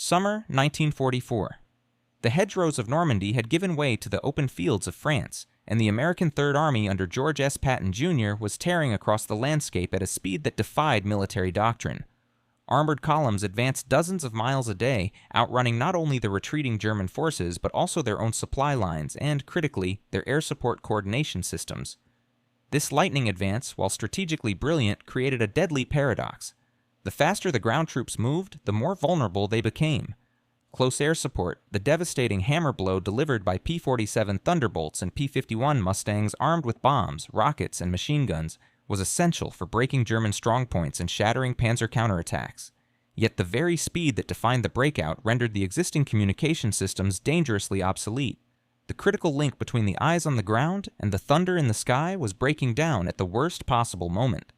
Summer 1944. The hedgerows of Normandy had given way to the open fields of France, and the American Third Army under George S. Patton Jr. was tearing across the landscape at a speed that defied military doctrine. Armored columns advanced dozens of miles a day, outrunning not only the retreating German forces but also their own supply lines and, critically, their air support coordination systems. This lightning advance, while strategically brilliant, created a deadly paradox. The faster the ground troops moved, the more vulnerable they became. Close air support, the devastating hammer blow delivered by P-47 Thunderbolts and P-51 Mustangs armed with bombs, rockets, and machine guns, was essential for breaking German strongpoints and shattering panzer counterattacks. Yet the very speed that defined the breakout rendered the existing communication systems dangerously obsolete. The critical link between the eyes on the ground and the thunder in the sky was breaking down at the worst possible moment.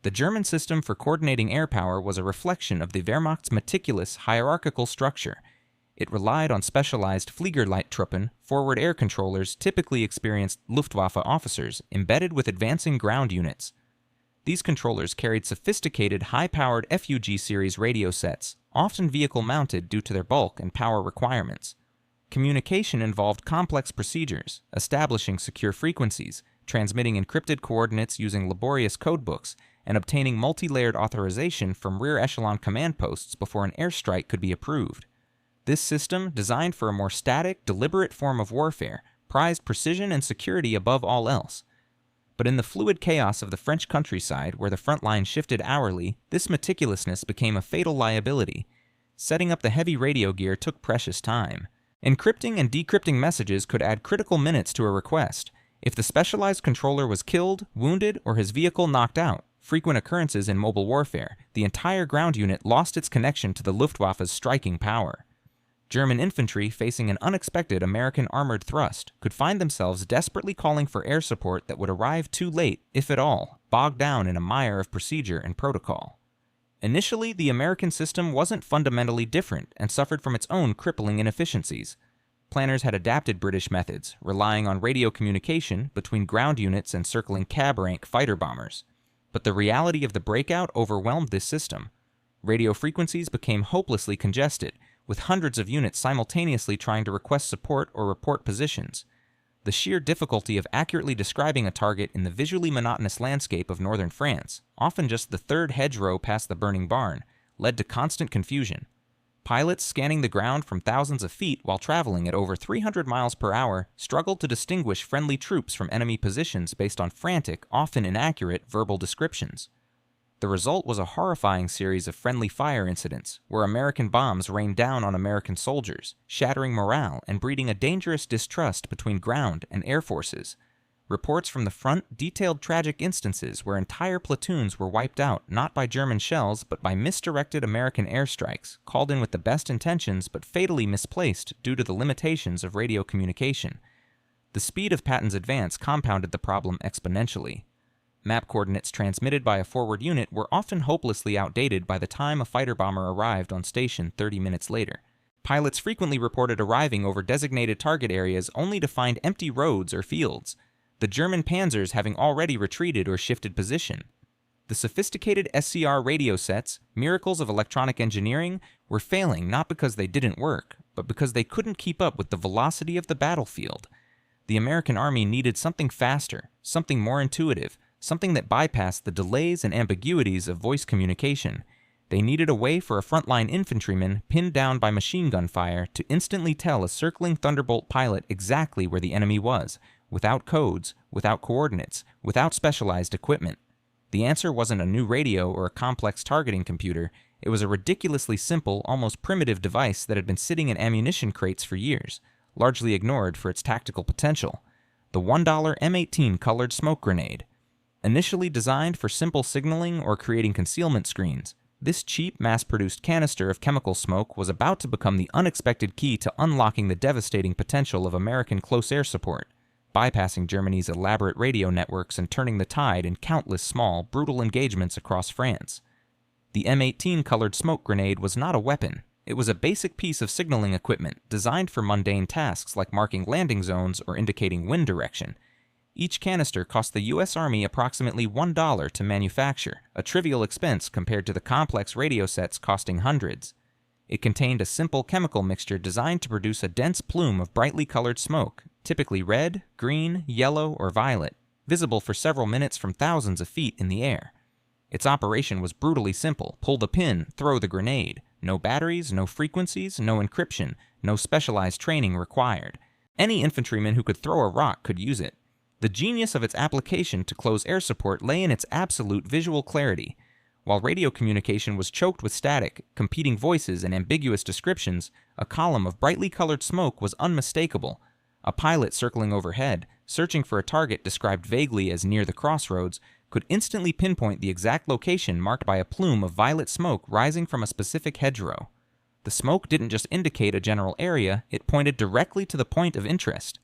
The German system for coordinating air power was a reflection of the Wehrmacht's meticulous, hierarchical structure. It relied on specialized Fliegerleittruppen, forward air controllers, typically experienced Luftwaffe officers, embedded with advancing ground units. These controllers carried sophisticated, high-powered FUG series radio sets, often vehicle-mounted due to their bulk and power requirements. Communication involved complex procedures, establishing secure frequencies, transmitting encrypted coordinates using laborious codebooks, and obtaining multi-layered authorization from rear echelon command posts before an airstrike could be approved. This system, designed for a more static, deliberate form of warfare, prized precision and security above all else. But in the fluid chaos of the French countryside, where the front line shifted hourly, this meticulousness became a fatal liability. Setting up the heavy radio gear took precious time. Encrypting and decrypting messages could add critical minutes to a request. If the specialized controller was killed, wounded, or his vehicle knocked out, frequent occurrences in mobile warfare, the entire ground unit lost its connection to the Luftwaffe's striking power. German infantry, facing an unexpected American armored thrust, could find themselves desperately calling for air support that would arrive too late, if at all, bogged down in a mire of procedure and protocol. Initially, the American system wasn't fundamentally different and suffered from its own crippling inefficiencies. Planners had adapted British methods, relying on radio communication between ground units and circling cab rank fighter bombers. But the reality of the breakout overwhelmed this system. Radio frequencies became hopelessly congested, with hundreds of units simultaneously trying to request support or report positions. The sheer difficulty of accurately describing a target in the visually monotonous landscape of northern France, often just the third hedgerow past the burning barn, led to constant confusion. Pilots scanning the ground from thousands of feet while traveling at over 300 miles per hour struggled to distinguish friendly troops from enemy positions based on frantic, often inaccurate, verbal descriptions. The result was a horrifying series of friendly fire incidents, where American bombs rained down on American soldiers, shattering morale and breeding a dangerous distrust between ground and air forces. Reports from the front detailed tragic instances where entire platoons were wiped out not by German shells but by misdirected American airstrikes, called in with the best intentions but fatally misplaced due to the limitations of radio communication. The speed of Patton's advance compounded the problem exponentially. Map coordinates transmitted by a forward unit were often hopelessly outdated by the time a fighter bomber arrived on station 30 minutes later. Pilots frequently reported arriving over designated target areas only to find empty roads or fields, the German panzers having already retreated or shifted position. The sophisticated SCR radio sets, miracles of electronic engineering, were failing not because they didn't work, but because they couldn't keep up with the velocity of the battlefield. The American Army needed something faster, something more intuitive, something that bypassed the delays and ambiguities of voice communication. They needed a way for a frontline infantryman pinned down by machine gun fire to instantly tell a circling Thunderbolt pilot exactly where the enemy was, without codes, without coordinates, without specialized equipment. The answer wasn't a new radio or a complex targeting computer. It was a ridiculously simple, almost primitive device that had been sitting in ammunition crates for years, largely ignored for its tactical potential. The $1 M18 colored smoke grenade. Initially designed for simple signaling or creating concealment screens, this cheap, mass-produced canister of chemical smoke was about to become the unexpected key to unlocking the devastating potential of American close air support, bypassing Germany's elaborate radio networks and turning the tide in countless small, brutal engagements across France. The M18 colored smoke grenade was not a weapon. It was a basic piece of signaling equipment designed for mundane tasks like marking landing zones or indicating wind direction. Each canister cost the U.S. Army approximately $1 to manufacture, a trivial expense compared to the complex radio sets costing hundreds. It contained a simple chemical mixture designed to produce a dense plume of brightly colored smoke, typically red, green, yellow, or violet, visible for several minutes from thousands of feet in the air. Its operation was brutally simple: pull the pin, throw the grenade. No batteries, no frequencies, no encryption, no specialized training required. Any infantryman who could throw a rock could use it. The genius of its application to close air support lay in its absolute visual clarity. While radio communication was choked with static, competing voices, and ambiguous descriptions, a column of brightly colored smoke was unmistakable. A pilot circling overhead, searching for a target described vaguely as near the crossroads, could instantly pinpoint the exact location marked by a plume of violet smoke rising from a specific hedgerow. The smoke didn't just indicate a general area, it pointed directly to the point of interest.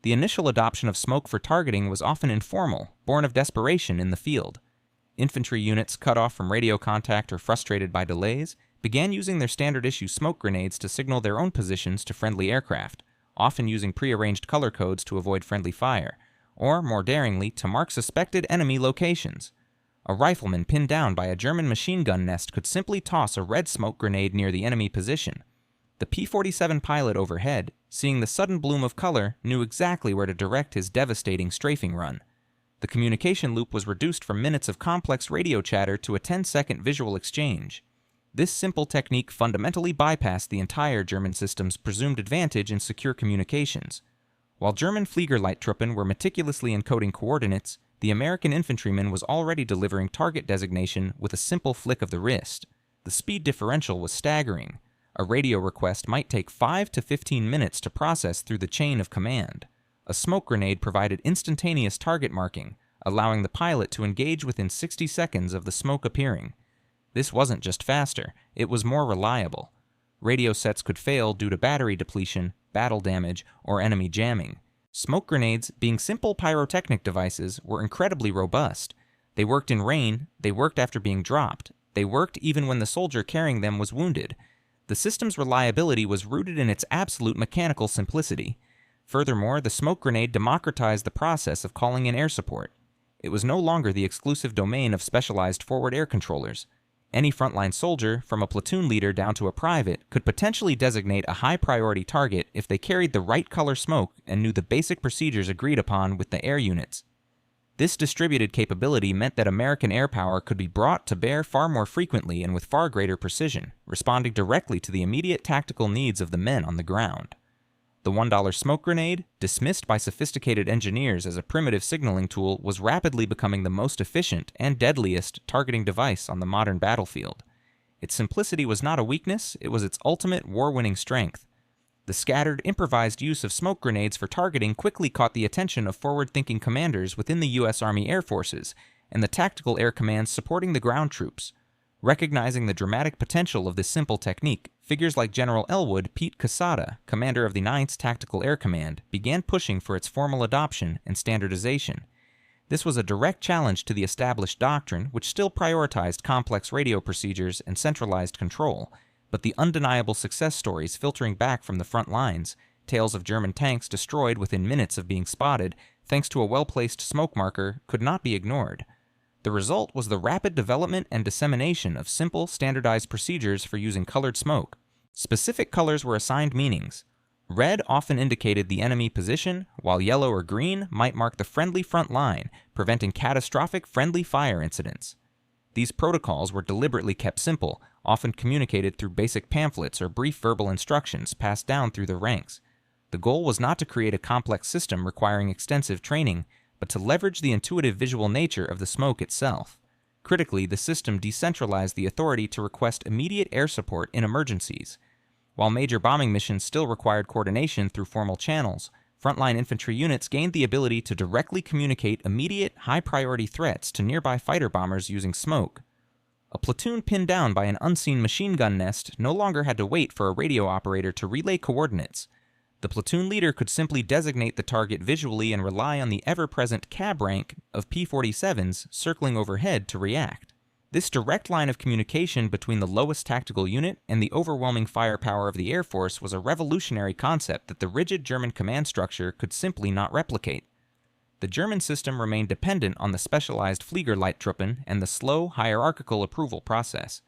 The initial adoption of smoke for targeting was often informal, born of desperation in the field. Infantry units cut off from radio contact or frustrated by delays began using their standard-issue smoke grenades to signal their own positions to friendly aircraft, often using prearranged color codes to avoid friendly fire, or, more daringly, to mark suspected enemy locations. A rifleman pinned down by a German machine gun nest could simply toss a red smoke grenade near the enemy position. The P-47 pilot overhead, seeing the sudden bloom of color, knew exactly where to direct his devastating strafing run. The communication loop was reduced from minutes of complex radio chatter to a 10-second visual exchange. This simple technique fundamentally bypassed the entire German system's presumed advantage in secure communications. While German Fliegerleittruppen were meticulously encoding coordinates, the American infantryman was already delivering target designation with a simple flick of the wrist. The speed differential was staggering. A radio request might take 5 to 15 minutes to process through the chain of command. A smoke grenade provided instantaneous target marking, allowing the pilot to engage within 60 seconds of the smoke appearing. This wasn't just faster, it was more reliable. Radio sets could fail due to battery depletion, battle damage, or enemy jamming. Smoke grenades, being simple pyrotechnic devices, were incredibly robust. They worked in rain, they worked after being dropped, they worked even when the soldier carrying them was wounded. The system's reliability was rooted in its absolute mechanical simplicity. Furthermore, the smoke grenade democratized the process of calling in air support. It was no longer the exclusive domain of specialized forward air controllers. Any frontline soldier, from a platoon leader down to a private, could potentially designate a high-priority target if they carried the right color smoke and knew the basic procedures agreed upon with the air units. This distributed capability meant that American air power could be brought to bear far more frequently and with far greater precision, responding directly to the immediate tactical needs of the men on the ground. The $1 smoke grenade, dismissed by sophisticated engineers as a primitive signaling tool, was rapidly becoming the most efficient and deadliest targeting device on the modern battlefield. Its simplicity was not a weakness, it was its ultimate war-winning strength. The scattered, improvised use of smoke grenades for targeting quickly caught the attention of forward-thinking commanders within the U.S. Army Air Forces and the tactical air commands supporting the ground troops. Recognizing the dramatic potential of this simple technique, figures like General Elwood Pete Casada, commander of the 9th Tactical Air Command, began pushing for its formal adoption and standardization. This was a direct challenge to the established doctrine, which still prioritized complex radio procedures and centralized control, but the undeniable success stories filtering back from the front lines, tales of German tanks destroyed within minutes of being spotted, thanks to a well-placed smoke marker, could not be ignored. The result was the rapid development and dissemination of simple, standardized procedures for using colored smoke. Specific colors were assigned meanings. Red often indicated the enemy position, while yellow or green might mark the friendly front line, preventing catastrophic friendly fire incidents. These protocols were deliberately kept simple, often communicated through basic pamphlets or brief verbal instructions passed down through the ranks. The goal was not to create a complex system requiring extensive training, but to leverage the intuitive visual nature of the smoke itself. Critically, the system decentralized the authority to request immediate air support in emergencies. While major bombing missions still required coordination through formal channels, frontline infantry units gained the ability to directly communicate immediate, high-priority threats to nearby fighter bombers using smoke. A platoon pinned down by an unseen machine gun nest no longer had to wait for a radio operator to relay coordinates. The platoon leader could simply designate the target visually and rely on the ever-present cab rank of P-47s circling overhead to react. This direct line of communication between the lowest tactical unit and the overwhelming firepower of the Air Force was a revolutionary concept that the rigid German command structure could simply not replicate. The German system remained dependent on the specialized Fliegerleittruppen and the slow, hierarchical approval process.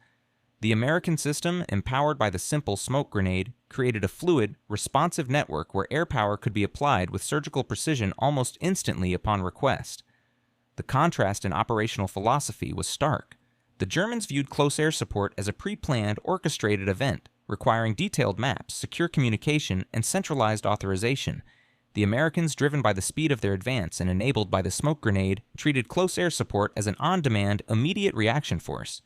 The American system, empowered by the simple smoke grenade, created a fluid, responsive network where air power could be applied with surgical precision almost instantly upon request. The contrast in operational philosophy was stark. The Germans viewed close air support as a pre-planned, orchestrated event, requiring detailed maps, secure communication, and centralized authorization. The Americans, driven by the speed of their advance and enabled by the smoke grenade, treated close air support as an on-demand, immediate reaction force.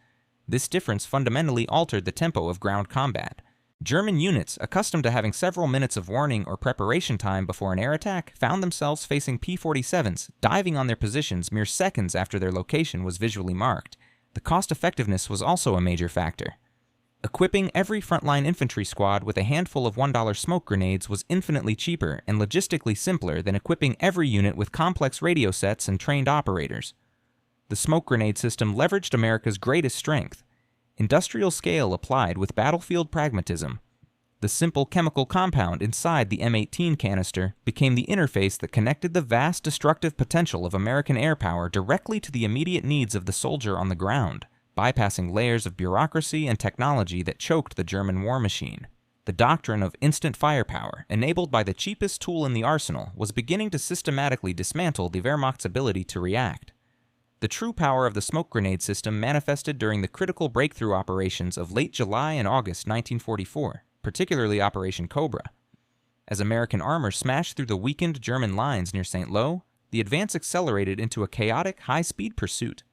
This difference fundamentally altered the tempo of ground combat. German units, accustomed to having several minutes of warning or preparation time before an air attack, found themselves facing P-47s, diving on their positions mere seconds after their location was visually marked. The cost-effectiveness was also a major factor. Equipping every frontline infantry squad with a handful of $1 smoke grenades was infinitely cheaper and logistically simpler than equipping every unit with complex radio sets and trained operators. The smoke grenade system leveraged America's greatest strength: industrial scale applied with battlefield pragmatism. The simple chemical compound inside the M18 canister became the interface that connected the vast destructive potential of American air power directly to the immediate needs of the soldier on the ground, bypassing layers of bureaucracy and technology that choked the German war machine. The doctrine of instant firepower, enabled by the cheapest tool in the arsenal, was beginning to systematically dismantle the Wehrmacht's ability to react. The true power of the smoke grenade system manifested during the critical breakthrough operations of late July and August 1944, particularly Operation Cobra. As American armor smashed through the weakened German lines near St. Lo, the advance accelerated into a chaotic, high-speed pursuit.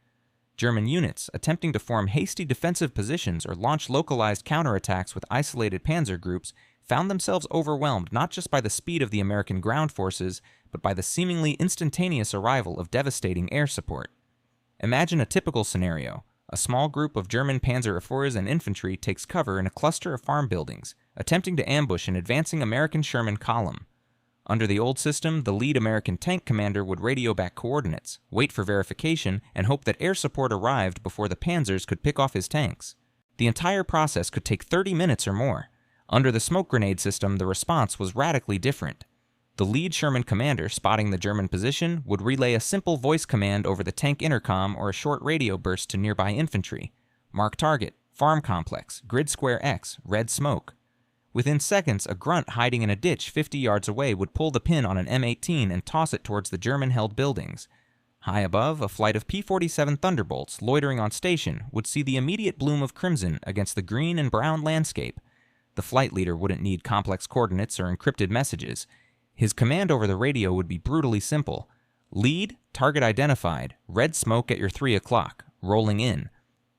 German units, attempting to form hasty defensive positions or launch localized counterattacks with isolated panzer groups, found themselves overwhelmed not just by the speed of the American ground forces, but by the seemingly instantaneous arrival of devastating air support. Imagine a typical scenario. A small group of German panzerführers and infantry takes cover in a cluster of farm buildings, attempting to ambush an advancing American Sherman column. Under the old system, the lead American tank commander would radio back coordinates, wait for verification, and hope that air support arrived before the panzers could pick off his tanks. The entire process could take 30 minutes or more. Under the smoke grenade system, the response was radically different. The lead Sherman commander, spotting the German position, would relay a simple voice command over the tank intercom or a short radio burst to nearby infantry. Mark target, farm complex, grid square X, red smoke. Within seconds, a grunt hiding in a ditch 50 yards away would pull the pin on an M18 and toss it towards the German-held buildings. High above, a flight of P-47 Thunderbolts loitering on station would see the immediate bloom of crimson against the green and brown landscape. The flight leader wouldn't need complex coordinates or encrypted messages. His command over the radio would be brutally simple. Lead, target identified, red smoke at your 3 o'clock, rolling in.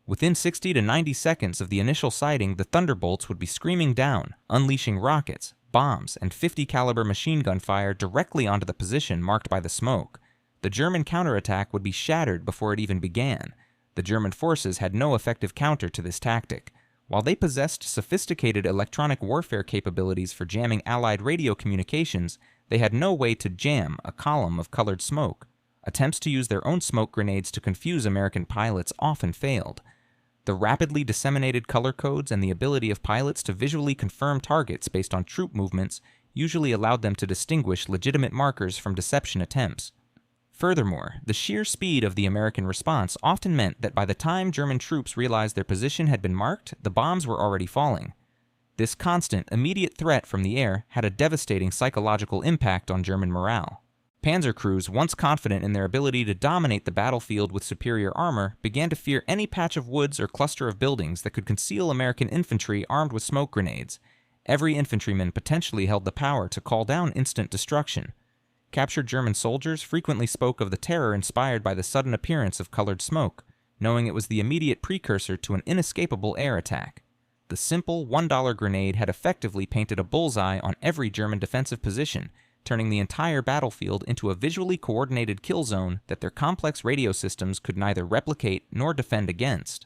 Within 60 to 90 seconds of the initial sighting, the Thunderbolts would be screaming down, unleashing rockets, bombs, and 50 caliber machine gun fire directly onto the position marked by the smoke. The German counterattack would be shattered before it even began. The German forces had no effective counter to this tactic. While they possessed sophisticated electronic warfare capabilities for jamming Allied radio communications, they had no way to jam a column of colored smoke. Attempts to use their own smoke grenades to confuse American pilots often failed. The rapidly disseminated color codes and the ability of pilots to visually confirm targets based on troop movements usually allowed them to distinguish legitimate markers from deception attempts. Furthermore, the sheer speed of the American response often meant that by the time German troops realized their position had been marked, the bombs were already falling. This constant, immediate threat from the air had a devastating psychological impact on German morale. Panzer crews, once confident in their ability to dominate the battlefield with superior armor, began to fear any patch of woods or cluster of buildings that could conceal American infantry armed with smoke grenades. Every infantryman potentially held the power to call down instant destruction. Captured German soldiers frequently spoke of the terror inspired by the sudden appearance of colored smoke, knowing it was the immediate precursor to an inescapable air attack. The simple $1 grenade had effectively painted a bullseye on every German defensive position, turning the entire battlefield into a visually coordinated kill zone that their complex radio systems could neither replicate nor defend against.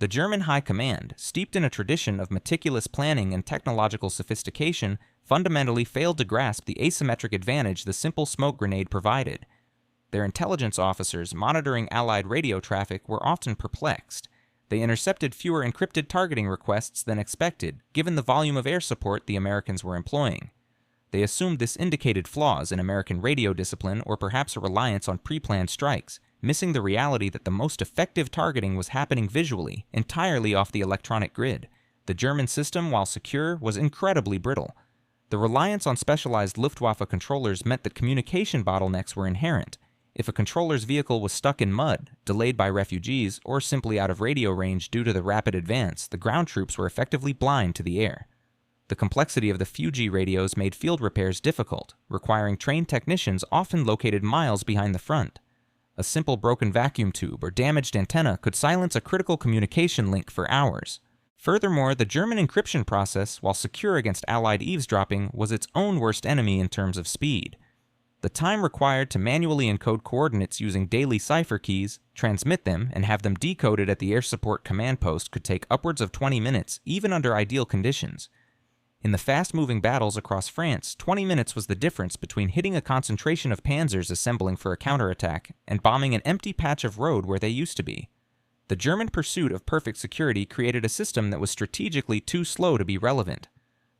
The German High Command, steeped in a tradition of meticulous planning and technological sophistication, fundamentally failed to grasp the asymmetric advantage the simple smoke grenade provided. Their intelligence officers monitoring Allied radio traffic were often perplexed. They intercepted fewer encrypted targeting requests than expected, given the volume of air support the Americans were employing. They assumed this indicated flaws in American radio discipline or perhaps a reliance on pre-planned strikes, missing the reality that the most effective targeting was happening visually, entirely off the electronic grid. The German system, while secure, was incredibly brittle. The reliance on specialized Luftwaffe controllers meant that communication bottlenecks were inherent. If a controller's vehicle was stuck in mud, delayed by refugees, or simply out of radio range due to the rapid advance, the ground troops were effectively blind to the air. The complexity of the Fuji radios made field repairs difficult, requiring trained technicians often located miles behind the front. A simple broken vacuum tube or damaged antenna could silence a critical communication link for hours. Furthermore, the German encryption process, while secure against Allied eavesdropping, was its own worst enemy in terms of speed. The time required to manually encode coordinates using daily cipher keys, transmit them, and have them decoded at the air support command post could take upwards of 20 minutes, even under ideal conditions. In the fast-moving battles across France, 20 minutes was the difference between hitting a concentration of panzers assembling for a counterattack and bombing an empty patch of road where they used to be. The German pursuit of perfect security created a system that was strategically too slow to be relevant.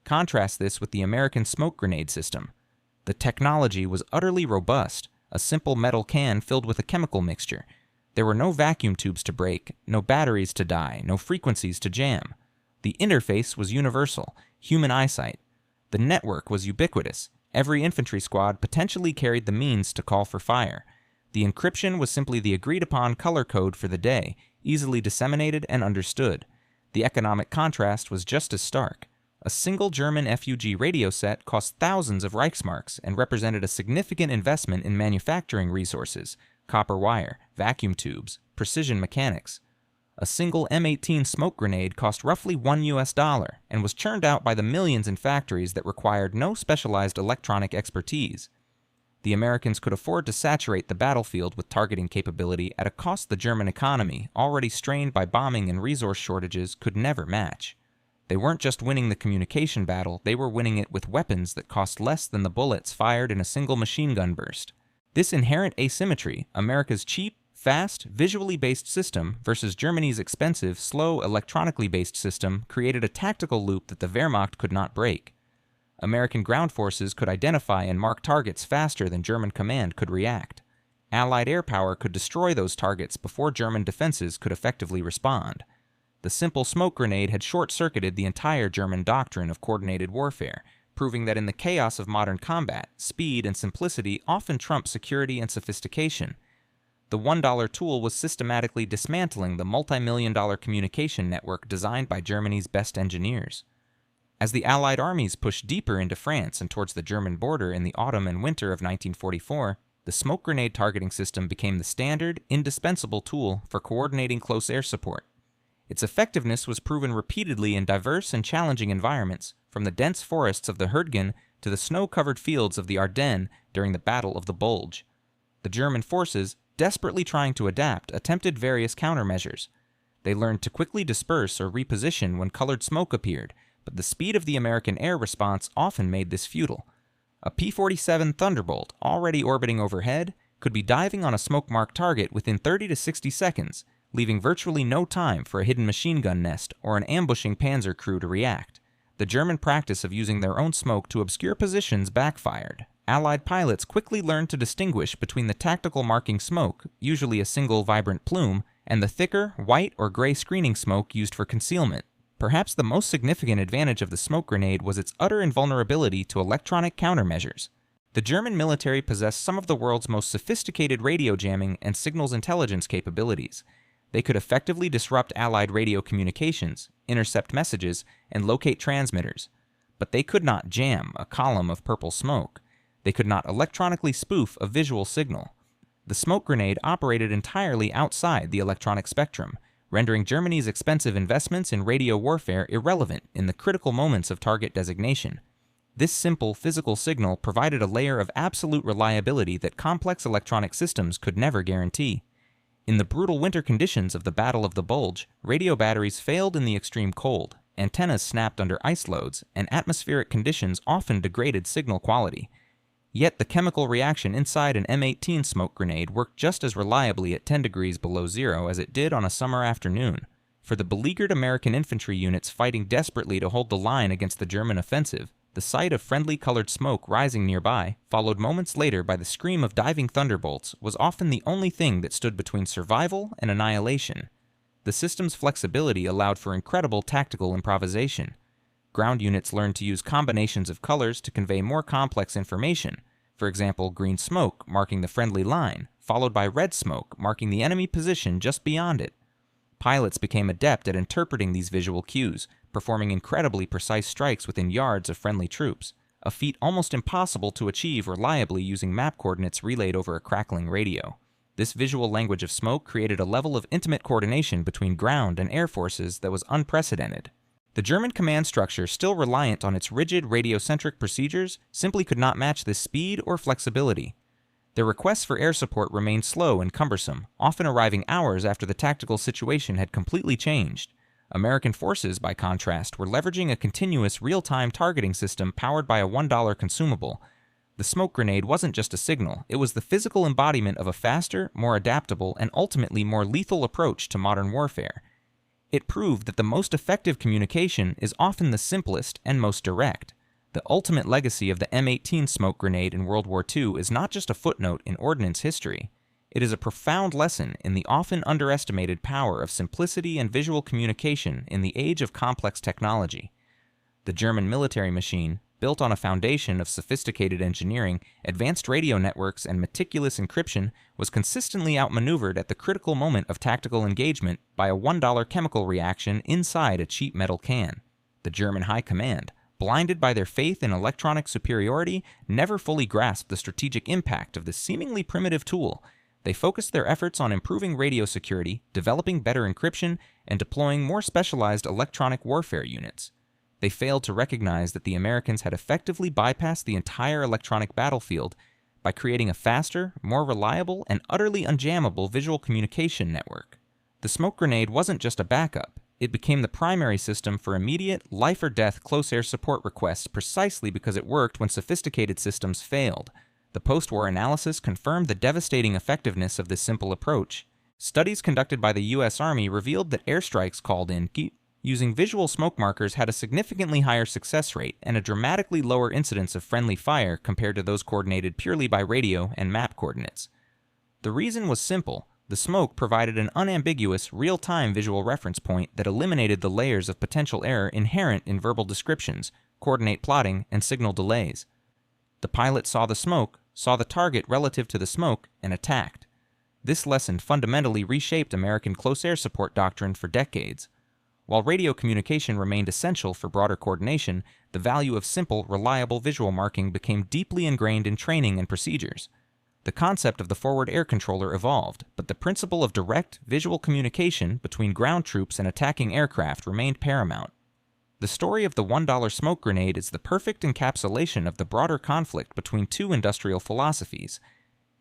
Contrast this with the American smoke grenade system. The technology was utterly robust, a simple metal can filled with a chemical mixture. There were no vacuum tubes to break, no batteries to die, no frequencies to jam. The interface was universal, human eyesight. The network was ubiquitous. Every infantry squad potentially carried the means to call for fire. The encryption was simply the agreed-upon color code for the day, easily disseminated and understood. The economic contrast was just as stark. A single German FUG radio set cost thousands of Reichsmarks and represented a significant investment in manufacturing resources, copper wire, vacuum tubes, precision mechanics. A single M18 smoke grenade cost roughly $1 and was churned out by the millions in factories that required no specialized electronic expertise. The Americans could afford to saturate the battlefield with targeting capability at a cost the German economy, already strained by bombing and resource shortages, could never match. They weren't just winning the communication battle, they were winning it with weapons that cost less than the bullets fired in a single machine gun burst. This inherent asymmetry, America's cheap, fast, visually based system versus Germany's expensive, slow, electronically based system, created a tactical loop that the Wehrmacht could not break. American ground forces could identify and mark targets faster than German command could react. Allied air power could destroy those targets before German defenses could effectively respond. The simple smoke grenade had short-circuited the entire German doctrine of coordinated warfare, proving that in the chaos of modern combat, speed and simplicity often trump security and sophistication. The $1 tool was systematically dismantling the multi-million-dollar communication network designed by Germany's best engineers. As the Allied armies pushed deeper into France and towards the German border in the autumn and winter of 1944, the smoke grenade targeting system became the standard, indispensable tool for coordinating close air support. Its effectiveness was proven repeatedly in diverse and challenging environments, from the dense forests of the Hürtgen to the snow-covered fields of the Ardennes during the Battle of the Bulge. The German forces, desperately trying to adapt, attempted various countermeasures. They learned to quickly disperse or reposition when colored smoke appeared, but the speed of the American air response often made this futile. A P-47 Thunderbolt, already orbiting overhead, could be diving on a smoke-marked target within 30 to 60 seconds, leaving virtually no time for a hidden machine gun nest or an ambushing panzer crew to react. The German practice of using their own smoke to obscure positions backfired. Allied pilots quickly learned to distinguish between the tactical marking smoke, usually a single vibrant plume, and the thicker, white or gray screening smoke used for concealment. Perhaps the most significant advantage of the smoke grenade was its utter invulnerability to electronic countermeasures. The German military possessed some of the world's most sophisticated radio jamming and signals intelligence capabilities. They could effectively disrupt Allied radio communications, intercept messages, and locate transmitters. But they could not jam a column of purple smoke. They could not electronically spoof a visual signal. The smoke grenade operated entirely outside the electronic spectrum, rendering Germany's expensive investments in radio warfare irrelevant in the critical moments of target designation. This simple physical signal provided a layer of absolute reliability that complex electronic systems could never guarantee. In the brutal winter conditions of the Battle of the Bulge, radio batteries failed in the extreme cold, antennas snapped under ice loads, and atmospheric conditions often degraded signal quality. Yet the chemical reaction inside an M18 smoke grenade worked just as reliably at 10 degrees below zero as it did on a summer afternoon. For the beleaguered American infantry units fighting desperately to hold the line against the German offensive, The sight of friendly colored smoke rising nearby, followed moments later by the scream of diving thunderbolts, was often the only thing that stood between survival and annihilation. The system's flexibility allowed for incredible tactical improvisation. Ground units learned to use combinations of colors to convey more complex information, for example, green smoke marking the friendly line, followed by red smoke marking the enemy position just beyond it. Pilots became adept at interpreting these visual cues, performing incredibly precise strikes within yards of friendly troops, a feat almost impossible to achieve reliably using map coordinates relayed over a crackling radio. This visual language of smoke created a level of intimate coordination between ground and air forces that was unprecedented. The German command structure, still reliant on its rigid radiocentric procedures, simply could not match this speed or flexibility. Their requests for air support remained slow and cumbersome, often arriving hours after the tactical situation had completely changed. American forces, by contrast, were leveraging a continuous real-time targeting system powered by a $1 consumable. The smoke grenade wasn't just a signal, it was the physical embodiment of a faster, more adaptable, and ultimately more lethal approach to modern warfare. It proved that the most effective communication is often the simplest and most direct. The ultimate legacy of the M18 smoke grenade in World War II is not just a footnote in ordnance history. It is a profound lesson in the often underestimated power of simplicity and visual communication in the age of complex technology. The German military machine, built on a foundation of sophisticated engineering, advanced radio networks, and meticulous encryption, was consistently outmaneuvered at the critical moment of tactical engagement by a $1 chemical reaction inside a cheap metal can. The German High Command, blinded by their faith in electronic superiority, never fully grasped the strategic impact of this seemingly primitive tool. They focused their efforts on improving radio security, developing better encryption, and deploying more specialized electronic warfare units. They failed to recognize that the Americans had effectively bypassed the entire electronic battlefield by creating a faster, more reliable, and utterly unjammable visual communication network. The smoke grenade wasn't just a backup. It became the primary system for immediate, life-or-death close air support requests precisely because it worked when sophisticated systems failed. The post-war analysis confirmed the devastating effectiveness of this simple approach. Studies conducted by the U.S. Army revealed that airstrikes called in using visual smoke markers had a significantly higher success rate and a dramatically lower incidence of friendly fire compared to those coordinated purely by radio and map coordinates. The reason was simple. The smoke provided an unambiguous, real-time visual reference point that eliminated the layers of potential error inherent in verbal descriptions, coordinate plotting, and signal delays. The pilot saw the smoke, saw the target relative to the smoke, and attacked. This lesson fundamentally reshaped American close air support doctrine for decades. While radio communication remained essential for broader coordination, the value of simple, reliable visual marking became deeply ingrained in training and procedures. The concept of the forward air controller evolved, but the principle of direct, visual communication between ground troops and attacking aircraft remained paramount. The story of the $1 smoke grenade is the perfect encapsulation of the broader conflict between two industrial philosophies.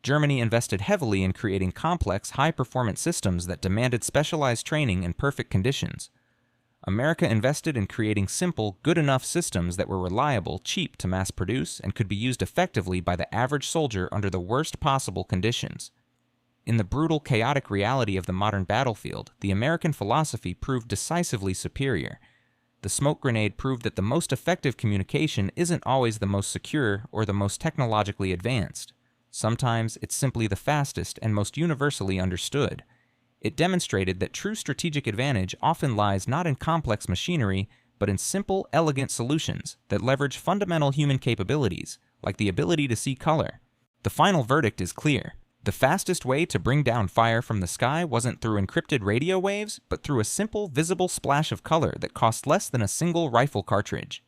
Germany invested heavily in creating complex, high-performance systems that demanded specialized training in perfect conditions. America invested in creating simple, good-enough systems that were reliable, cheap to mass produce, and could be used effectively by the average soldier under the worst possible conditions. In the brutal, chaotic reality of the modern battlefield, the American philosophy proved decisively superior. The smoke grenade proved that the most effective communication isn't always the most secure or the most technologically advanced. Sometimes it's simply the fastest and most universally understood. It demonstrated that true strategic advantage often lies not in complex machinery, but in simple, elegant solutions that leverage fundamental human capabilities, like the ability to see color. The final verdict is clear. The fastest way to bring down fire from the sky wasn't through encrypted radio waves, but through a simple, visible splash of color that cost less than a single rifle cartridge.